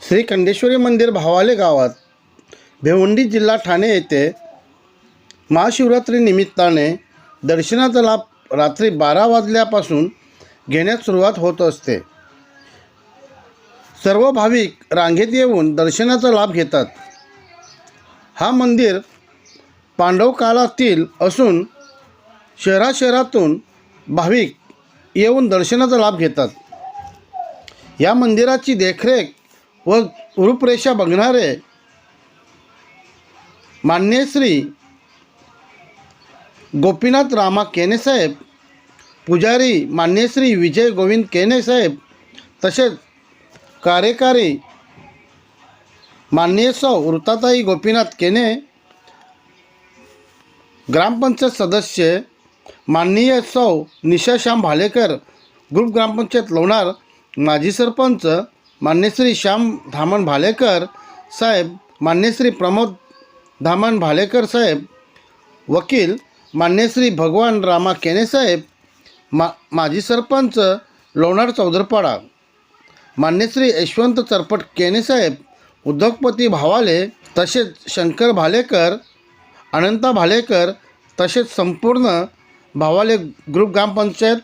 श्री खंडेश्वरी मंदिर भावाले गावात भिवंडी जिल्हा ठाणे येथे महाशिवरात्री निमित्ताने दर्शनाचा लाभ रात्री 12 वाजल्यापासून घेण्यास सुरुवात होत असते। सर्व भाविक रांगेत येऊन दर्शनाचा लाभ घेतात। हा मंदिर पांडव काळातील असून शहरातून भाविक येऊन दर्शनाचा लाभ घेतात। या मंदिराची देखरेख व रूपरेषा बघणारे मान्य श्री गोपीनाथ रामा केने साहेब, पुजारी मान्य श्री विजय गोविंद केने साहेब, तसेच कार्यकारी माननीय सौ वृत्ताताई गोपीनाथ केने, ग्रामपंचायत सदस्य माननीय सौ निशा श्याम भालेकर, ग्रुप ग्रामपंचायत लोणार, माजी सरपंच मान्य श्री श्याम धामण भालेकर साहेब, मान्य श्री प्रमोद धामण भालेकर साहेब, वकील मान्य श्री भगवान रामा केने साहेब, माजी सरपंच लोणार चौदरपाडा, मान्य श्री यशवंत चरपट केने साहेब, उद्योगपती भावाले, तसेच शंकर भालेकर, अनंता भालेकर, तसेच संपूर्ण भावाले ग्रुप ग्रामपंचायत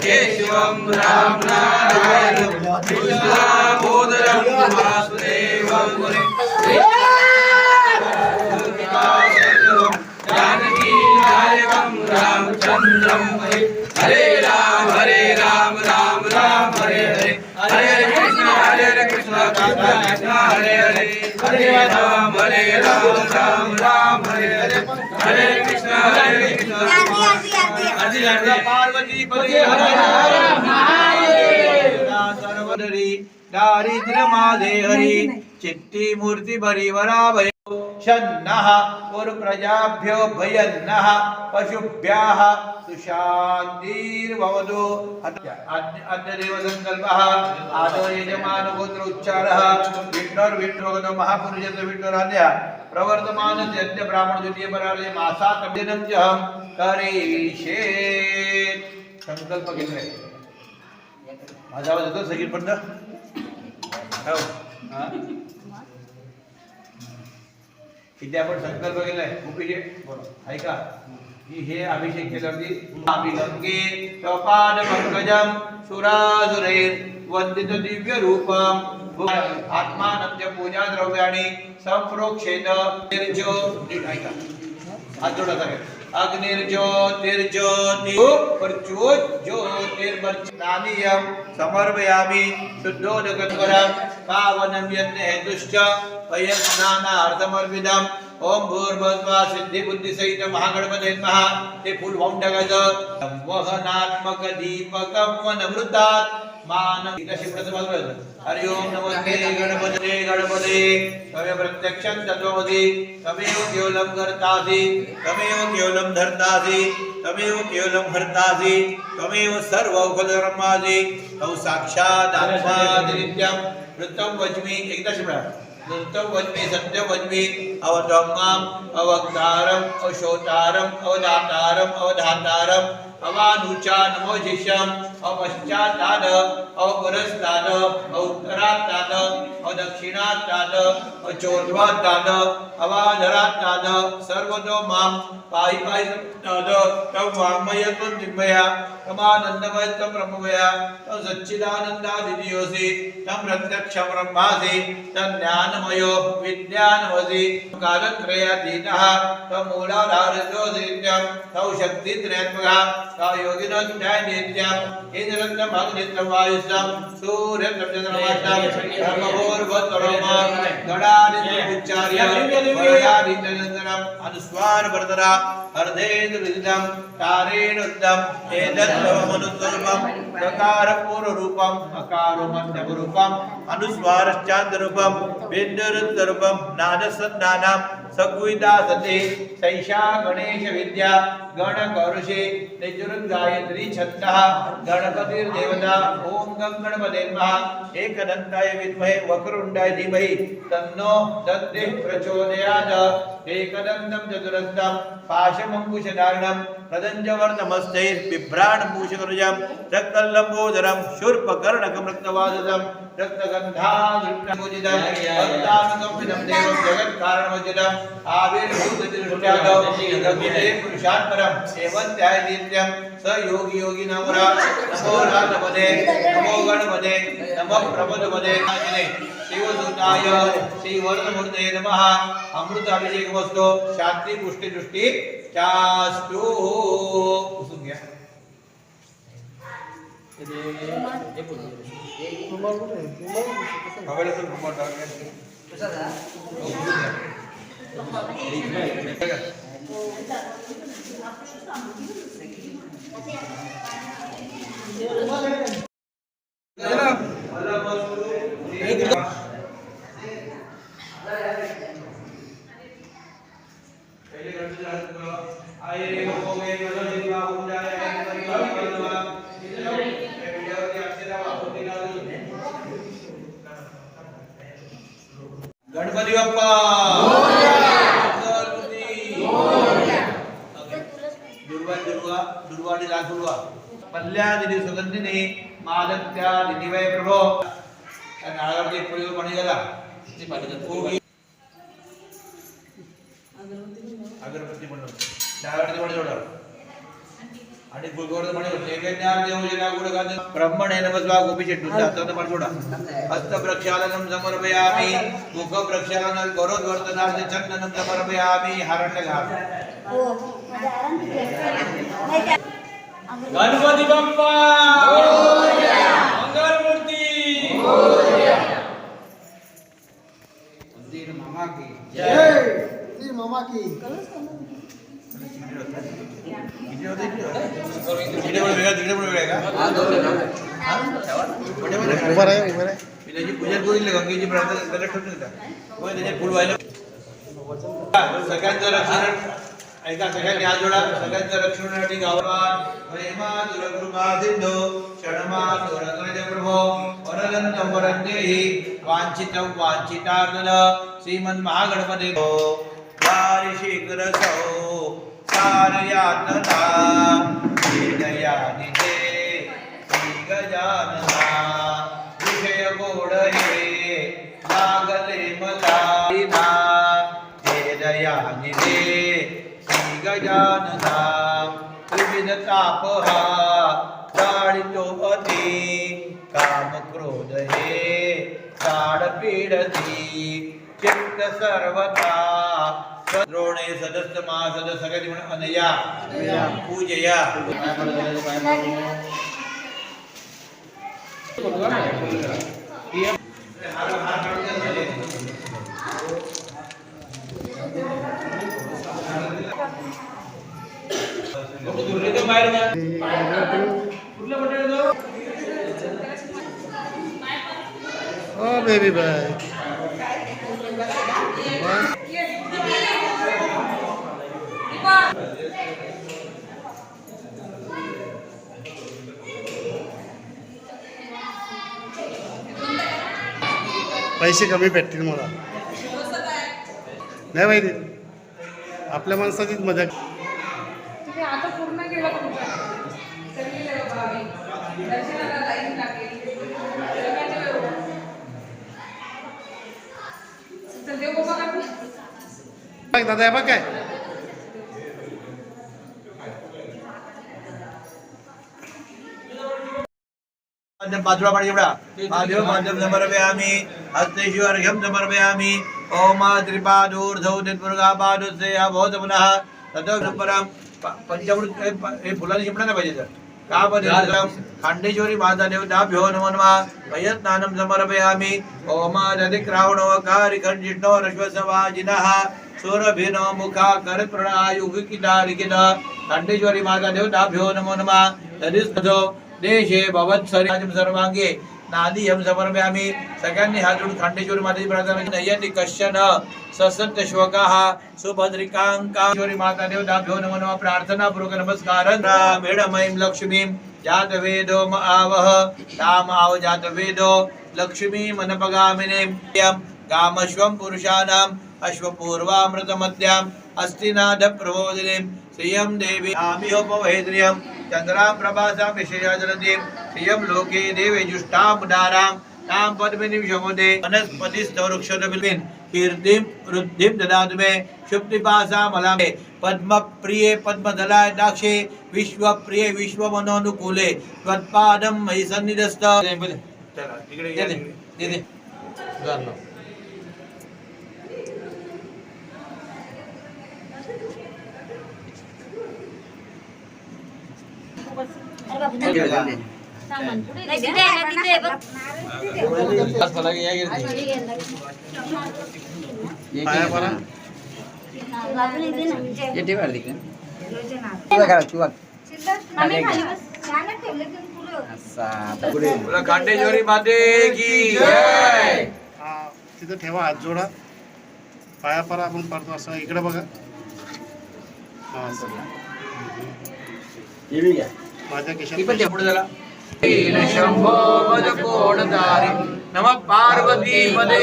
केशवं राम नारायण कृष्णाबोधरं वासुदेवं जानकी नायकं रामचंद्रं हरे राम राम राम हरे हरे हरे कृष्ण हरे हरे हरे राम राम राम हरे हरे हरे कृष्ण पार्वती पति हर हर महादेव सर्वधरी दारिद्र्य माधे हरि चित्ती मूर्ति बरीवरा भय शन्नः और प्रजाभ्यो भयन्नः पशुभ्यः सुशान्तिर्भवतु अद्य देव संकल्पः आदौ यजमान गोत्र उच्चारः विष्णुर्विष्णुर्गतो महापुरुषस्य विष्णुराद्य प्रवर्तमान यज्ञ ब्राह्मण द्वितीय पराले मासात दिनं च करिष्ये संकल्प केलाय माझा आवाज येतो सगळीकडनं हो हां किती आपण संकल्प केलाय गोपीजी बोला ऐका की हे अभिषेक केल्यावरती अभिगंगे तपाद पंकजम सुरासुरैर वंदित दिव्य रूपम आत्मानंद पूजा द्रव्याणी संप्रोक्षेत निर्जो ऐका हात जोडा सगळे अग्निर्ज्योतिर्ज्योति ज्योतिर्ज्योतिर्वर्चनानियं समर्पयामि शुद्धोदकं पावनं यज्ञ हेतुश्च वयस्नानार्थमर्पितम् ओम भूर्भुवः सिद्धि बुद्धि सहित महागणपते नमः ते फूल वाहून टाकायचं वहनात्मक दीपकं वनमृतात् मानव हरि ओम नमस्ते गणपते गणपते तमेव प्रत्यक्षं तत्त्वमसि तमेव केवलं कर्तासि तमेव केवलं धर्तासि तमेव केवलं हर्तासि तमेव सर्वौखलकर्मासि तौ साक्षात् आत्मादिनित्यं वृत्तं वच्मि एकदा शिवरा वृत्तं वच्मि सत्यं वच्मि अवधम्माम् अवक्तारम् अवशोतारम् अवदातारम् अवधातारम् अवानुचा नमोजिष्यम् अवश्चात्ताद अवपुरस्ताद अवुत्तरात्ताद अवदक्षिणात्ताद अचोर्ध्वात्ताद अवाधरात्ताद सर्वतो मां पाहि पाहि ताद तव वाङ्मय त्वं दिव्यया तमानन्दमय त्वं ब्रह्ममया तव सच्चिदानन्दादिदियोऽसि तं प्रत्यक्षं ब्रह्मासि तज्ज्ञानमयो विज्ञानमसि कालत्रयातीतः त्वं मूलाधारयोऽसि नित्यं तव शक्तित्रयात्मकः तव योगिनो नित्यं इन्द्रं अग्नित्रं वायुस्तं सूर्यं चन्द्रमाष्टं ब्रह्मभूर्भुवस्वरोम गणादित्यम् उच्चार्य वरदादित्यनन्दनम् अनुस्वार वर्धरा अर्धेन्द्रविदितं तारेणुद्धम् एतद्भवमनुस्वरूपं प्रकारपूर्वरूपम् अकारोमध्यमरूपम् अनुस्वारश्चान्तरूपं बिन्दुरुद्धरूपं नादसन्धानां सद्विदा सति सैषा गणेश विद्या गणकौरुषे निजुर्गायत्री छन्दः गणपतिर्देवता ओम गं गणपते नमः एकदन्ताय विद्महे वक्रतुण्डाय धीमहि तन्नो दन्तिः प्रचोदयात् एकदन्तं चतुरस्तं पाशमङ्कुशधारणं प्रदञ्जवर्णमस्तैर्बिभ्राणमूषकरुजं रक्तल्लम्बोदरं शूर्पकर्णकं रक्तवादनं रक्तगन्धाधृष्टमूजितं भक्तानुकम्पितं देवं जगत्कारणमोचितं आविर्भूतदृष्ट्यादौ रघुते पुरुषात्परं सेवन्त्याय नित्यं स योगी योगिनामुरा नमो रामपदे नमो गणपते नमो प्रमोदपदे शिवसुताय श्रीवर्धमूर्तये नमः अमृताभिषेकमस्तु शांती पुष्टि दृष्टि चास्तु पुसून घ्या गणपती बाप्पा दुर्वाडी दुर्वा पल्ल्यादिनी सुगंधिनी मादत्या दिनिवय प्रभो नाळावरती पुढे पाणी गेला अगरबत्ती म्हणून डाळवरती पाणी जोडा आणि गुरुगोवर्धन म्हणे नैवेद्यार्थ देवजना गुणगान ब्रह्मणे नमस्वा गोपी शेट्टू हातात पण सोडा हस्त प्रक्षालनम समर्पयामि मुख प्रक्षालन गौरवर्धनार्थ चंदनम समर्पयामि हरण घाल गणपती बाप्पा मोरया मंगल मूर्ती मोरया मंदिर मामा की जय श्री मामा की पूजा करून गंगेची प्रार्थना फुल व्हायला सगळ्यांचं रक्षण ऐका सगळ्यांनी हात जोडा सगळ्यांचं रक्षणासाठी गावात प्रेमा दुरकृपा सिंधू क्षणमा दुरकृत प्रभो वरदन्तं वरदेहि वांछितं वांछितार्थ श्रीमन् महागणपते वारी शीघ्रसौ सारयातना वेदयानिते श्री गजानना विषय गोड हे लागले मला वेदयानिते श्री गजानना त्रिविध तापहा ताडितो अति काम क्रोध हे ताड पीडती चित्त सर्वथा द्रोणे सदस्य महासद सगळ्यांनी म्हणून अनया पूजया Oh baby bye. पैसे कमी भेटतील मला नाही माहिती आपल्या माणसाचीच मजा तुम्ही आता पूर्ण केलं तुमचं सगळी दर्शनाला लाईन लागेल चल देव बाबा काढू बघ दादा हे बघ काय पाचवा पाणी एवढा महादेव माध्यम समर्पयामि हस्तेषु अर्घ्यं समर्पयामि ओम त्रिपादूर्धौ तिर्मुर्गापादुस्ते अभवत पुनः ततो परम पंचमृत हे फुलाने शिंपडा नाही पाहिजे तर कापदेवं खांडेश्वरी माता देवताभ्यो नमो नमः वयस्नानं समर्पयामि ओम दधिक्रावणोकारी खंडिष्णो रश्वसवाजिनः सूरभिनो मुखा करप्रणायुगिकिदारिकिद खांडेश्वरी माता देवताभ्यो नमो नमः दधिस्थो देशे भवत्सरिराजं सर्वांगे नादीयं समर्पयामि सगळ्यांनी हात जोडून खांडेश्वरी मातेची प्रार्थना नयति कश्चन ससत्य श्वकाः सुभद्रिकांकाश्वरी माता देवताभ्यो नमो नमः प्रार्थना पूर्वक नमस्कार मेढमयीं लक्ष्मीं जातवेदो आवह ताम आव जातवेदो लक्ष्मीं मनपगामिनीं कामश्वं पुरुषाणाम् अश्वपूर्वामृतमद्याम् अस्तिनाद प्रबोधिनीं श्रियं देवी आमिहोपवहेद्रियं चंद्रां प्रभासां विषयाजलतीं श्रियं लोके देवे जुष्टामुदारां तां पद्मिनीं शमोदे वनस्पतिस्थवृक्षोदबिल्बिन् कीर्तिं वृद्धिं ददातु मे शुभ्निपासामलामे पद्मप्रिये पद्मदलाय दाक्षे विश्वप्रिये विश्वमनोनुकूले त्वत्पादं मयि सन्निधस्थ चला इकडे दे खांडेश्वरी माते की जय. तिथं ठेवा हात जोडा पाया परा आपण पडतो असं इकडे बघा माझ्या खिशात पुढे झाला शंभो मदकोणधारी नमः पार्वती पदे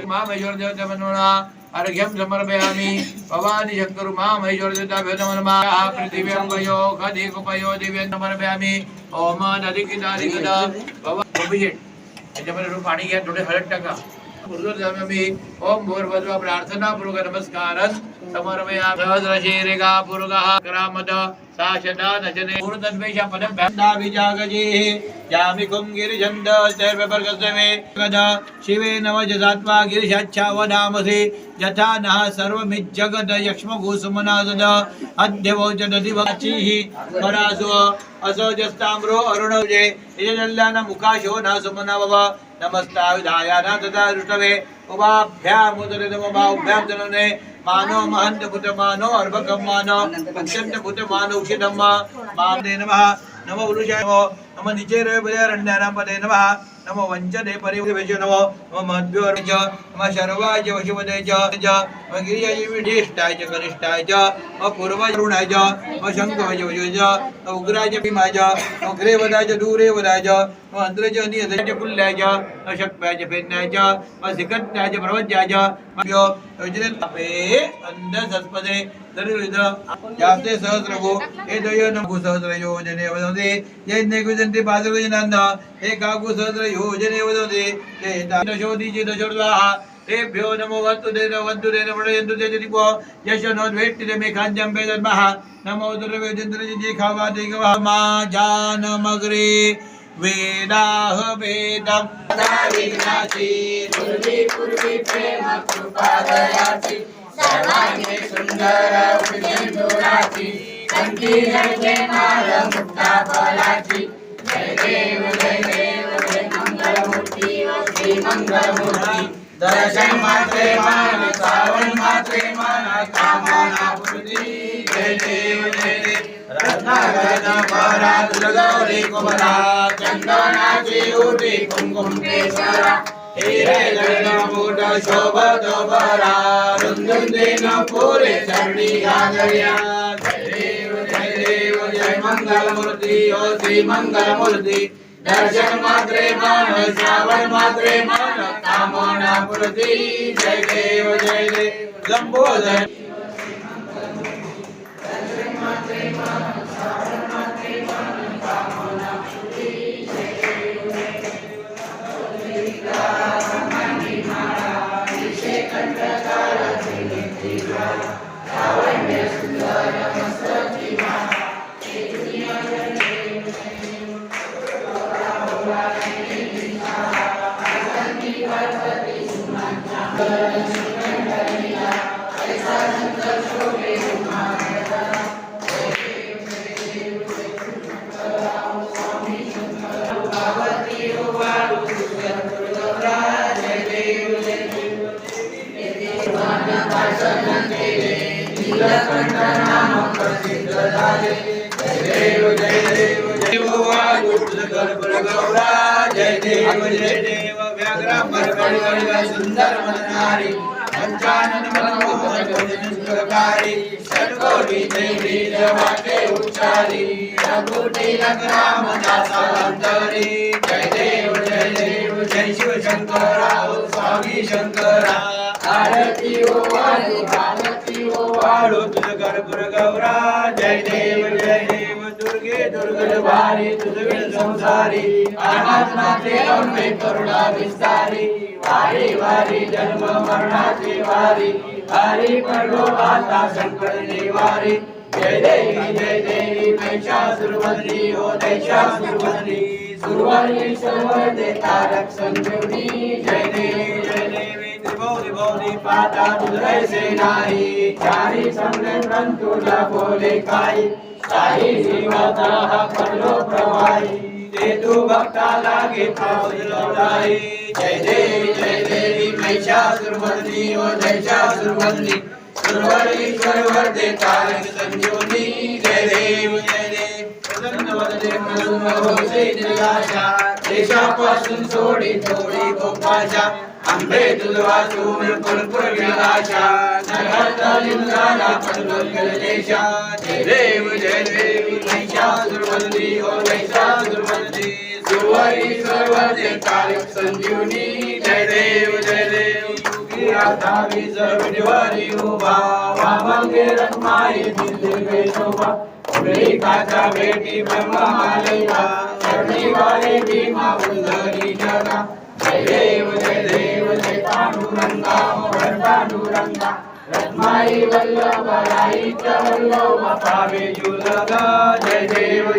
महामहेश्वर देवता मनोना अर्घ्यं समर्पयामि भवानी शंकर महामहेश्वर देवताभ्यो नमो नमः पृथिव्यां वयो खदिकुपयो दिव्यं समर्पयामि ओम नदिकिदारिकद भवा अभिषेक याच्यामध्ये पाणी घ्या थोडे हळद टाका ओम भूर्भुवः प्रार्थना पूर्वक नमस्कार समर्पयामि सहस्रशीर्षा पुरुषः क्रामद साशदानजने पूर्णतद्वेषा पदं भ्यादाभिजागजेः यामिकुं गिरिजन्द सर्ववर्गस्वे कदा शिवे नवजसात्मा गिरिशाच्छावनामसि यथा नः सर्वमिज्जगद यक्ष्मभूसुमनासद अद्यवोचदधिवचिः परासु असोजस्ताम्रो अरुणौजे यजल्लान मुखाशो न सुमनवव नमस्ताविधायान तथा दृष्टवे उभाभ्यामुदरे नमोभाभ्यां जनने मानो महंत पुत मानो अर्भकं मानो अक्षंत पुत मानो उषितम मामने नमः नमो उलुषाय नमो निचेरे बलिरण्यानां पदे नमः नमो वंचने परिवेश नमो नमो मध्योर्ज नमः शर्वाय वशुवदे च नमः गिरियाय विधिष्ठाय च कनिष्ठाय च नमः पूर्वाय रुणाय च नमः शंखवाय वशुवदे च नमः उग्राय च भीमाय च नमः अग्रे वदाय च दूरे वदाय च नमः अंतरे च नियते च कुल्याय च नमः शक्त्याय च फेन्याय च नमः सिकत्याय च प्रवज्याय च नमः योजने तपे अंध सस्पदे दरिद्र याते सहस्रगो हे दयो नमो सहस्र योजने वदन्ति यज्ञे कुजन्ति पादकुजनान्द हे काकु सहस्र योजने वदन्ति हे दशोदि च दशोर्वाः तेभ्यो नमो वत्तुदेन प्रयन्तु ते दिपो यश नोद्वेट्टिते मे काञ्चं वेदन्मः नमो दुर्वेदेन्द्रजिति खावादिगवः मा जानमग्रे वेदाह वेदं दाविनाची पूर्वी प्रेम कृपा दयाची सर्वांगे सुंदर उपेंदुराची कंठी जय माल मुक्ता फलाची जय देव जय मंगलमूर्ती श्री मंगलमूर्ती दर्शन मात्रे मान सावन मात्रे मान कामना पूर्ती जय देव रत्नागरन परा दुर्गौरी कुमरा चंदनाची उटी कुंकुम केसरा हिरे गण मूठ शोभत भरा रुंदुंदेन पुरे चरणी गागर्या जय देव जय मंगलमूर्ती ओ श्री मंगलमूर्ती दर्शन मात्रे मन श्रावण मात्रे मन कामना पूर्ती जय देव लंबोदर जय देव व्याघ्र सुंदर मननारी पंचानन मनोहरी षटकोटी देवी जवाके उच्चारी रघुटी लग्राम दासांतरी जय देव जय शिव शंकरा स्वामी शंकरा आरती ओ वाळू तुझ कर्पूर गौरा जय देव दुर्गे दुर्गलवारी तुझ संसारी अनाथनाथे अंबे करुणा विस्तारी वारी वारी जन्म मरणाची वारी हरी पडलो आता संकट निवारी जय देवी महिषासुरवदनी हो महिषासुरवदनी सुरवरी सर्वदे तारक संजीवनी जय देवी त्रिभुवनी पाता तुझे से नाही चारी समले तुला बोले काही साई जीवाचा हा पडलो प्रवाही ते तू भक्ताला घेता उजळलाई जय देवी महिषासुरवदनी हो महिषासुरवदनी सुरवरी सर्वदे तारक संजीवनी जय देव प्रसन्न वदने प्रसन्न होसे निराशा देशापासून सोडी थोडी गोपाशा आंबे तुझ वाचून भरपूर विनाशा नरहत्ता लिंगाला पडलो देशा जय देव महिषासुरवदनी हो महिषासुरवदनी सुरवरी सर्वदे तारक संजीवनी जय देव धावी सर्वरी उभा वामंगे रखमाई दिव्य शोभा काचा बेटी ब्रह्मा मालिका चरणी वाले भीमा उंदरी जगा जय देव जय पांडुरंगा पांडुरंगा माई वल्लभराईच्या वल्लभ पावे जुलग जय देव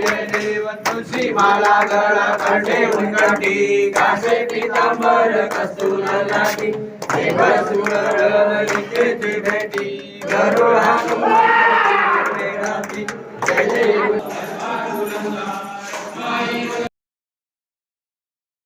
तुळशी माला गळा कंठे उंगटी कासे पीतांबर कस्तूर लाटी देव सुरळ लिखेची भेटी गरुडा जय देव